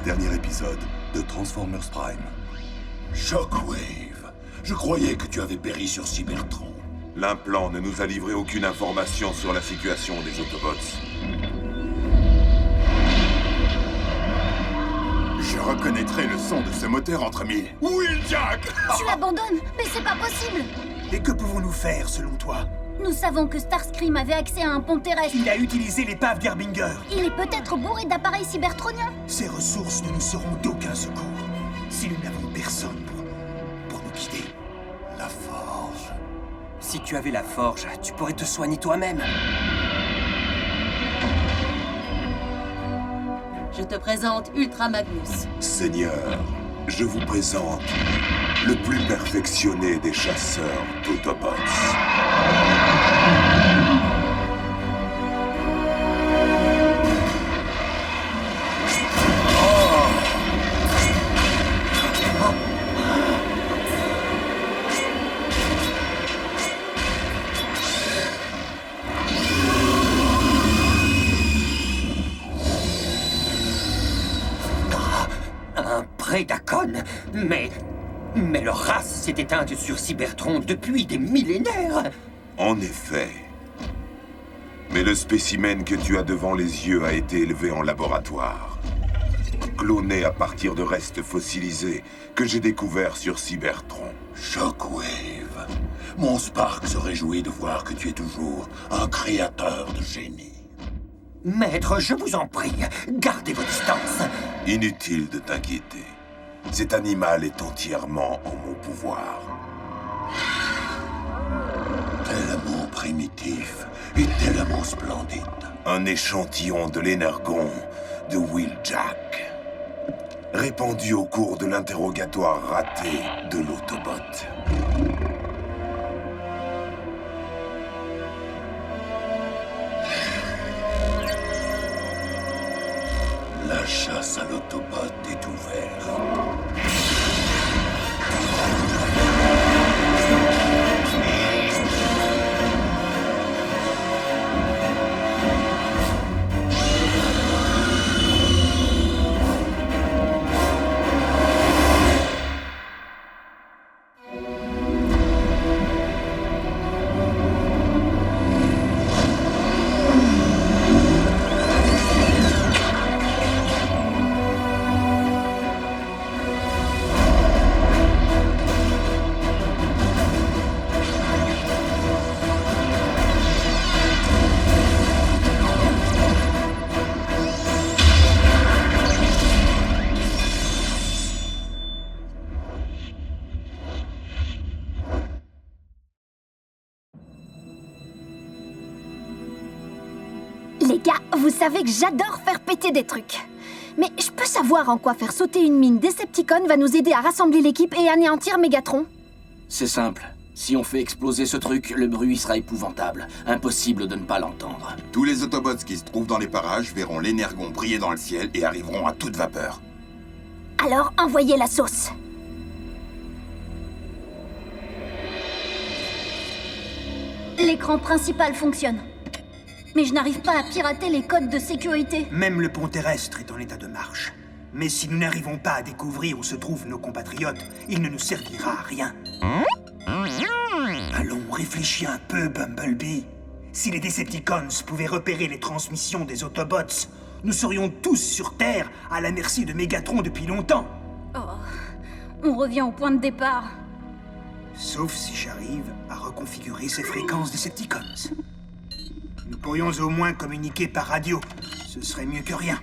le dernier épisode de Transformers Prime. Shockwave, je croyais que tu avais péri sur Cybertron. L'implant ne nous a livré aucune information sur la situation des Autobots. Je reconnaîtrai le son de ce moteur entre mille. Wheeljack! Tu l'abandonnes, mais c'est pas possible. Et que pouvons-nous faire, selon toi? Nous savons que Starscream avait accès à un pont terrestre. Il a utilisé l'épave d'Herbinger. Il est peut-être bourré d'appareils cybertroniens. Ces ressources ne nous seront d'aucun secours. Si nous n'avons personne pour nous guider. La forge. Si tu avais la forge, tu pourrais te soigner toi-même. Je te présente Ultra Magnus. Seigneur, je vous présente le plus perfectionné des chasseurs d'Autobots. Un Predacon? Mais leur race s'est éteinte sur Cybertron depuis des millénaires. En effet. Mais le spécimen que tu as devant les yeux a été élevé en laboratoire. Cloné à partir de restes fossilisés que j'ai découverts sur Cybertron. Shockwave. Mon Spark se réjouit de voir que tu es toujours un créateur de génie. Maître, je vous en prie, gardez vos distances. Inutile de t'inquiéter. Cet animal est entièrement en mon pouvoir. Tellement primitif et tellement splendide. Un échantillon de l'énergon de Wheeljack. Répandu au cours de l'interrogatoire raté de l'Autobot. La chasse à l'Autobot est ouverte. Les gars, vous savez que j'adore faire péter des trucs. Mais je peux savoir en quoi faire sauter une mine Decepticon va nous aider à rassembler l'équipe et anéantir Megatron? C'est simple. Si on fait exploser ce truc, le bruit sera épouvantable. Impossible de ne pas l'entendre. Tous les Autobots qui se trouvent dans les parages verront l'énergon briller dans le ciel et arriveront à toute vapeur. Alors envoyez la sauce. L'écran principal fonctionne. Mais je n'arrive pas à pirater les codes de sécurité. Même le pont terrestre est en état de marche. Mais si nous n'arrivons pas à découvrir où se trouvent nos compatriotes, il ne nous servira à rien. Allons, réfléchis un peu, Bumblebee. Si les Decepticons pouvaient repérer les transmissions des Autobots, nous serions tous sur Terre à la merci de Megatron depuis longtemps. Oh, on revient au point de départ. Sauf si j'arrive à reconfigurer ces fréquences Decepticons. Nous pourrions au moins communiquer par radio. Ce serait mieux que rien.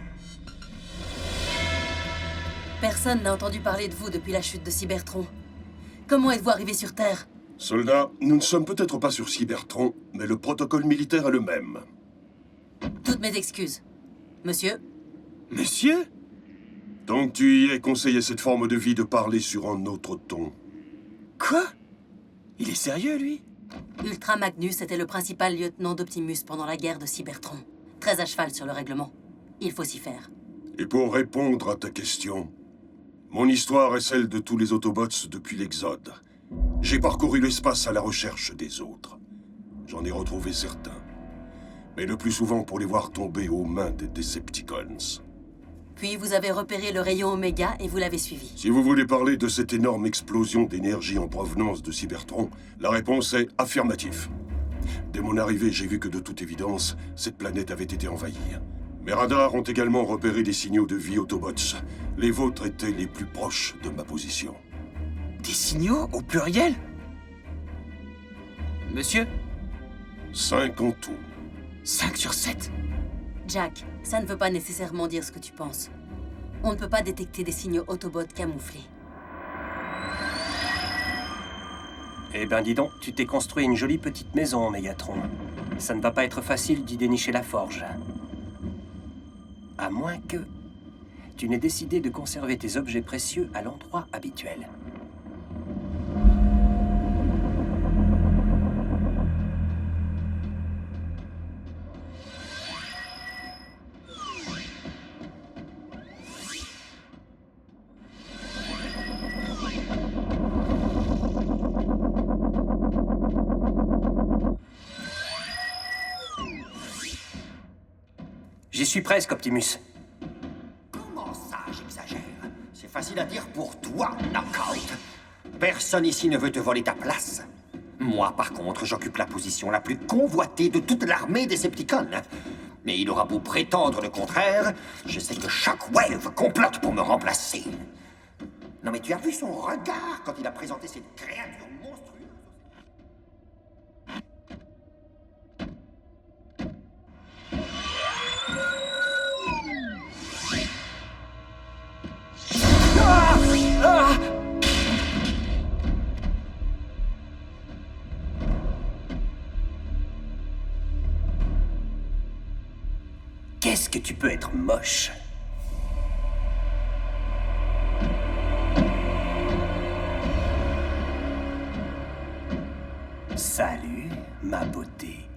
Personne n'a entendu parler de vous depuis la chute de Cybertron. Comment êtes-vous arrivé sur Terre? Soldats, nous ne sommes peut-être pas sur Cybertron, mais le protocole militaire est le même. Toutes mes excuses. Monsieur? Messieurs? Donc tu y es conseillé cette forme de vie de parler sur un autre ton. Quoi? Il est sérieux, lui? Ultra Magnus était le principal lieutenant d'Optimus pendant la guerre de Cybertron. Très à cheval sur le règlement. Il faut s'y faire. Et pour répondre à ta question, mon histoire est celle de tous les Autobots depuis l'Exode. J'ai parcouru l'espace à la recherche des autres. J'en ai retrouvé certains. Mais le plus souvent pour les voir tomber aux mains des Decepticons. Puis vous avez repéré le rayon Oméga et vous l'avez suivi. Si vous voulez parler de cette énorme explosion d'énergie en provenance de Cybertron, la réponse est affirmative. Dès mon arrivée, j'ai vu que de toute évidence, cette planète avait été envahie. Mes radars ont également repéré des signaux de vie Autobots. Les vôtres étaient les plus proches de ma position. Des signaux au pluriel? Monsieur? 5 en tout. 5 sur 7. Jack, ça ne veut pas nécessairement dire ce que tu penses. On ne peut pas détecter des signaux Autobots camouflés. Eh ben dis donc, tu t'es construit une jolie petite maison, Mégatron. Ça ne va pas être facile d'y dénicher la forge. À moins que tu n'aies décidé de conserver tes objets précieux à l'endroit habituel. J'y suis presque, Optimus. Comment ça, j'exagère? C'est facile à dire pour toi, Knockout. Personne ici ne veut te voler ta place. Moi, par contre, j'occupe la position la plus convoitée de toute l'armée des Decepticons. Mais il aura beau prétendre le contraire, je sais que Shockwave complote pour me remplacer. Non mais tu as vu son regard quand il a présenté cette créature monstrueuse? Qu'est-ce que tu peux être moche? Salut, ma beauté.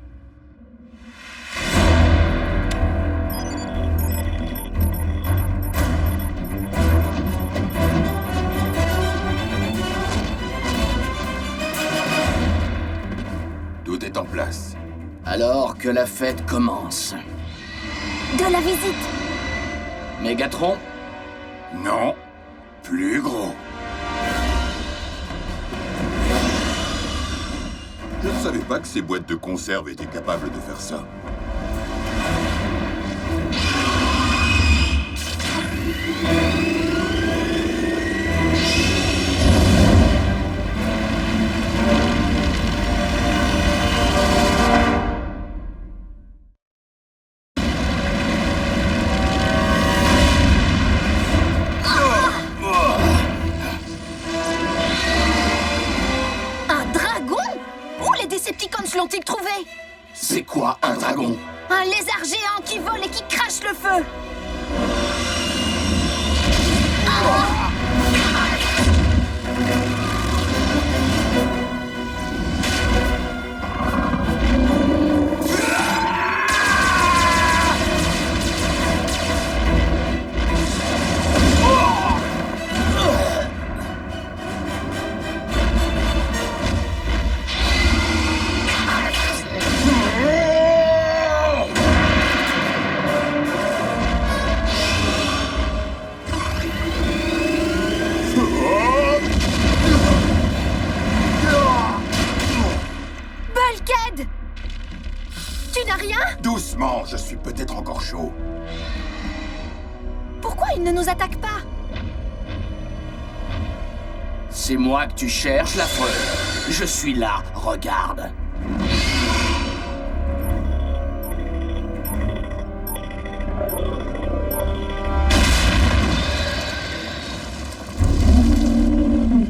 Tout est en place. Alors que la fête commence. De la visite. Mégatron? Non, plus gros. Je ne savais pas que ces boîtes de conserve étaient capables de faire ça. L'ont-ils trouvé? C'est quoi un dragon? Un lézard géant qui vole et qui crache le feu. Tu n'as rien? Doucement, je suis peut-être encore chaud. Pourquoi il ne nous attaque pas? C'est moi que tu cherches, la preuve. Je suis là, regarde.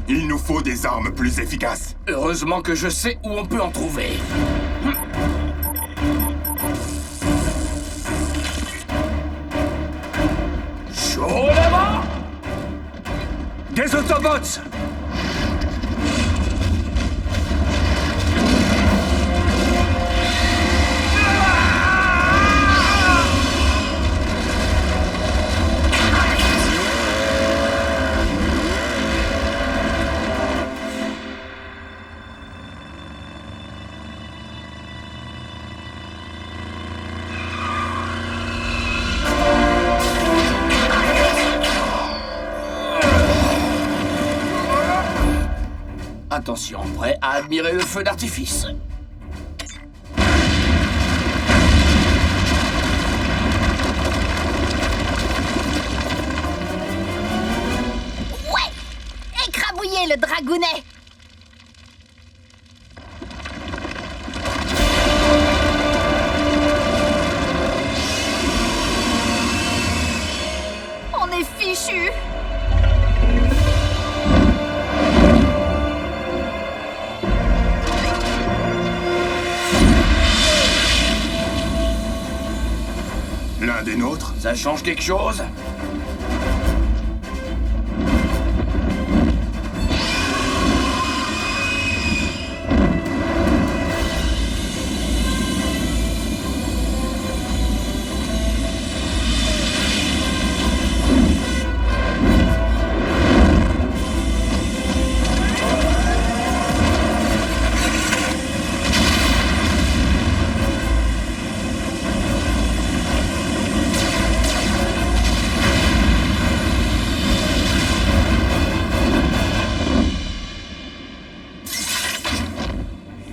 Il nous faut des armes plus efficaces. Heureusement que je sais où on peut en trouver. Chaud là-bas! Des Autobots! Attention, prêt à admirer le feu d'artifice. Ouais! Écrabouillez le dragounet! On est fichu! L'un des nôtres? Ça change quelque chose?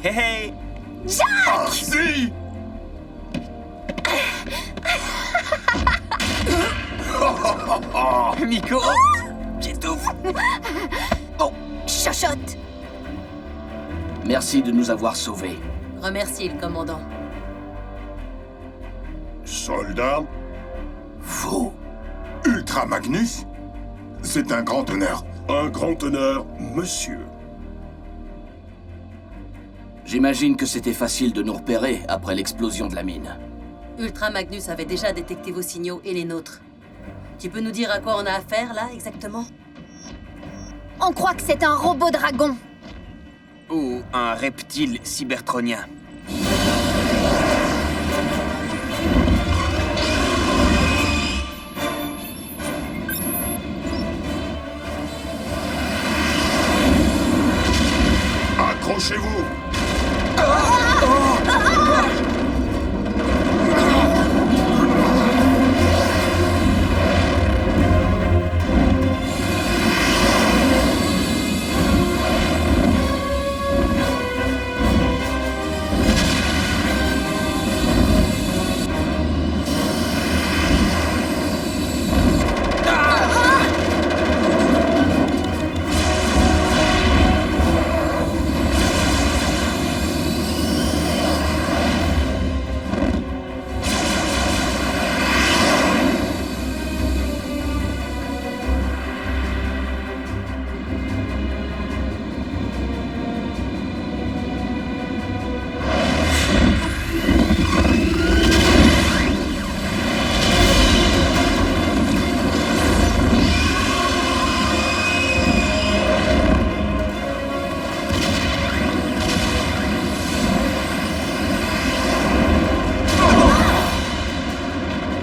Hé hé! Jack! Si! Miko! J'étouffe! Oh, chochotte! Merci de nous avoir sauvés. Remercie le commandant. Soldat, Vous? Ultra Magnus? C'est un grand honneur. un grand honneur, monsieur. J'imagine que c'était facile de nous repérer après l'explosion de la mine. Ultra Magnus avait déjà détecté vos signaux et les nôtres. Tu peux nous dire à quoi on a affaire, là, exactement? On croit que c'est un robot dragon. Ou un reptile cybertronien. Accrochez-vous!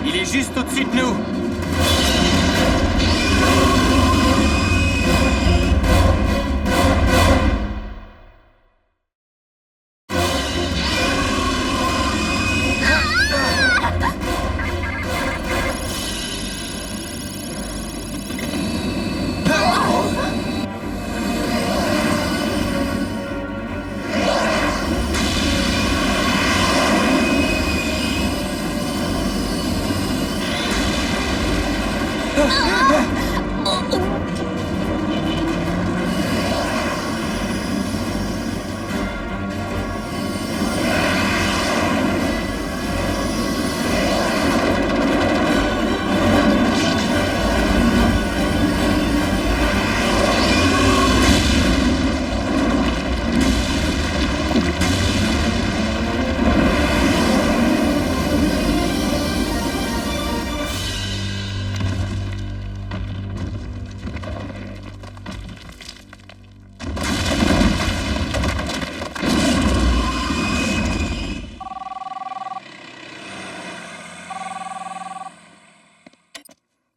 Il est juste au-dessus de nous.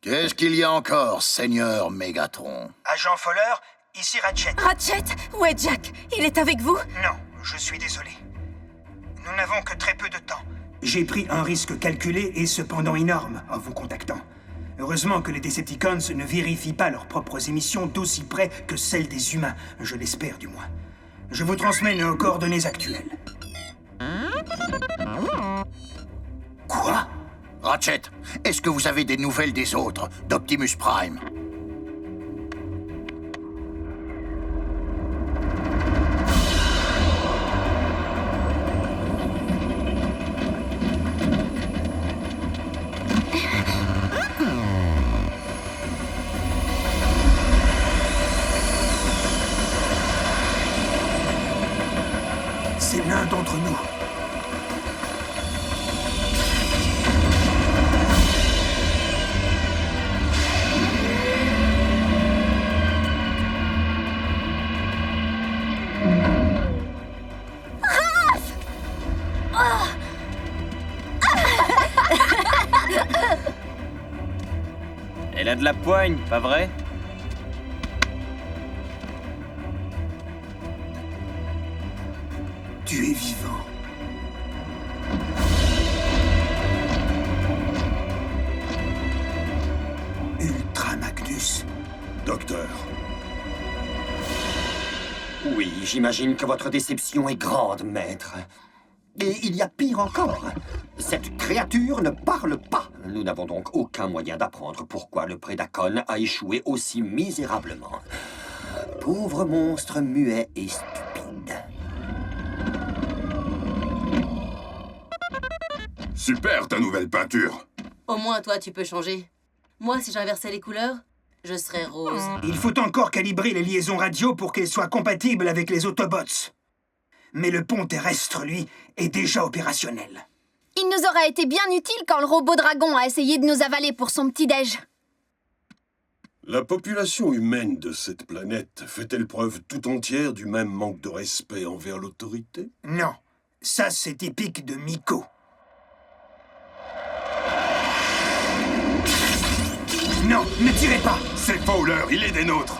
Qu'est-ce qu'il y a encore, Seigneur Mégatron? Agent Fowler, ici Ratchet. Ratchet? Où est Jack? Il est avec vous? Non, je suis désolé. Nous n'avons que très peu de temps. J'ai pris un risque calculé et cependant énorme en vous contactant. Heureusement que les Decepticons ne vérifient pas leurs propres émissions d'aussi près que celles des humains, je l'espère du moins. Je vous transmets nos coordonnées actuelles. Quoi? Ratchet, est-ce que vous avez des nouvelles des autres, d'Optimus Prime? C'est l'un d'entre nous. Elle a de la poigne, pas vrai? Tu es vivant. Ultra Magnus. Docteur. Oui, j'imagine que votre déception est grande, maître. Et il y a pire encore. Cette créature ne parle pas. Nous n'avons donc aucun moyen d'apprendre pourquoi le Prédacon a échoué aussi misérablement. Pauvre monstre muet et stupide. Super, ta nouvelle peinture. Au moins, toi, tu peux changer. Moi, si j'inversais les couleurs, je serais rose. Il faut encore calibrer les liaisons radio pour qu'elles soient compatibles avec les Autobots. Mais le pont terrestre, lui, est déjà opérationnel. Il nous aura été bien utile quand le robot dragon a essayé de nous avaler pour son petit-déj. La population humaine de cette planète fait-elle preuve tout entière du même manque de respect envers l'autorité? Non, ça c'est typique de Miko. Non, ne tirez pas! C'est Fowler, il est des nôtres.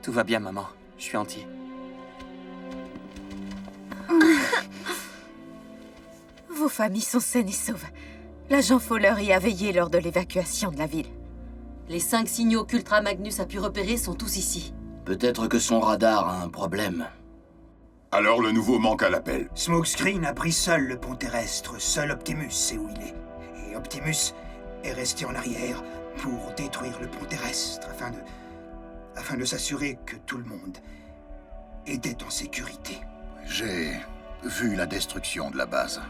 Tout va bien, maman. Je suis entier. Vos familles sont saines et sauves. L'agent Fowler y a veillé lors de l'évacuation de la ville. Les 5 signaux qu'Ultra Magnus a pu repérer sont tous ici. Peut-être que son radar a un problème. Alors le nouveau manque à l'appel. Smokescreen a pris seul le pont terrestre, seul Optimus sait où il est. Et Optimus est resté en arrière pour détruire le pont terrestre afin de s'assurer que tout le monde était en sécurité. J'ai vu la destruction de la base.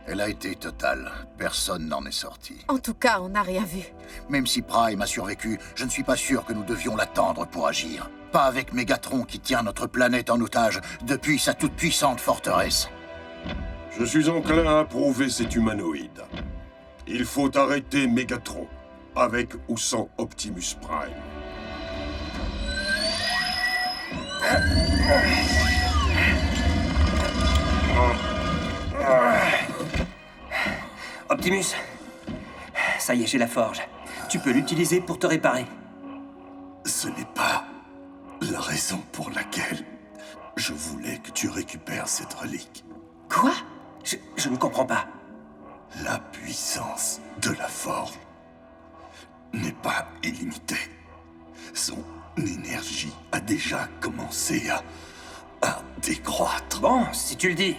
Elle a été totale. Personne n'en est sorti. En tout cas, on n'a rien vu. Même si Prime a survécu, je ne suis pas sûr que nous devions l'attendre pour agir. Pas avec Mégatron qui tient notre planète en otage depuis sa toute-puissante forteresse. Je suis enclin à approuver cet humanoïde. Il faut arrêter Mégatron, avec ou sans Optimus Prime. Optimus, ça y est, j'ai la forge. Tu peux l'utiliser pour te réparer. Ce n'est pas la raison pour laquelle je voulais que tu récupères cette relique. Quoi? Je ne comprends pas. La puissance de la forge n'est pas illimitée. Son énergie a déjà commencé à décroître. Bon, si tu le dis,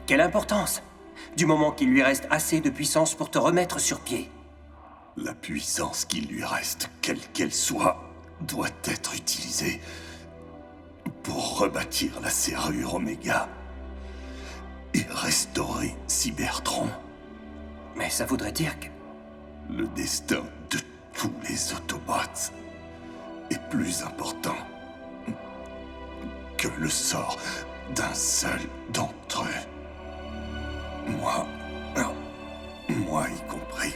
quelle importance? Du moment qu'il lui reste assez de puissance pour te remettre sur pied. La puissance qu'il lui reste, quelle qu'elle soit, doit être utilisée pour rebâtir la serrure Oméga et restaurer Cybertron. Mais ça voudrait dire que... Le destin de tous les Autobots est plus important que le sort d'un seul d'entre eux. Moi y compris.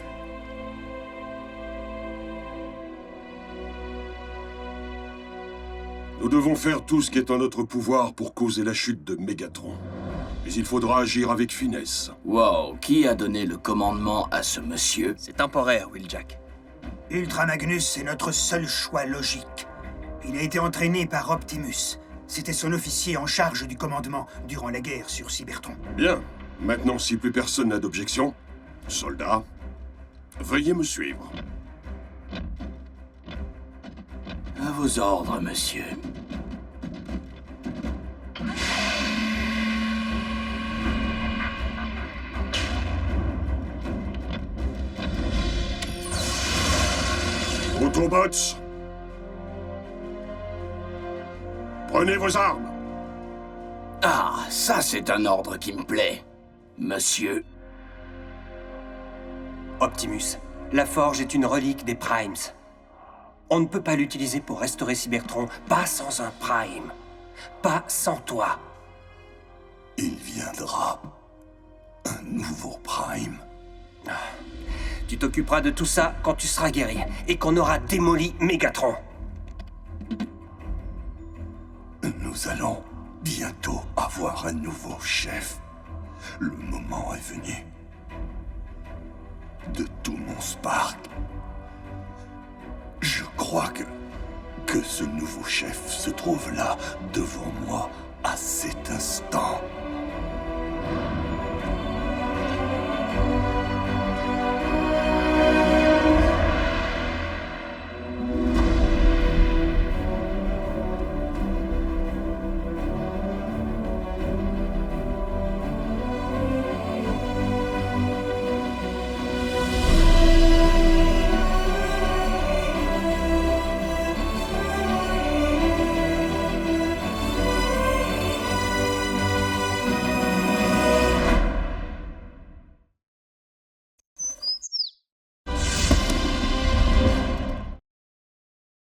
Nous devons faire tout ce qui est en notre pouvoir pour causer la chute de Mégatron. Mais il faudra agir avec finesse. Wow, qui a donné le commandement à ce monsieur? C'est temporaire, Wheeljack. Ultra Magnus est notre seul choix logique. Il a été entraîné par Optimus. C'était son officier en charge du commandement durant la guerre sur Cybertron. Bien. Maintenant, si plus personne n'a d'objection, soldats, veuillez me suivre. À vos ordres, monsieur. Autobots, prenez vos armes. Ah, ça c'est un ordre qui me plaît, monsieur. Optimus, la forge est une relique des Primes. On ne peut pas l'utiliser pour restaurer Cybertron, pas sans un Prime. Pas sans toi. Il viendra. Un nouveau Prime. Tu t'occuperas de tout ça quand tu seras guéri et qu'on aura démoli Megatron. Nous allons bientôt avoir un nouveau chef. Le moment est venu. De tout mon Spark, je crois que ce nouveau chef se trouve là, devant moi, à cet instant.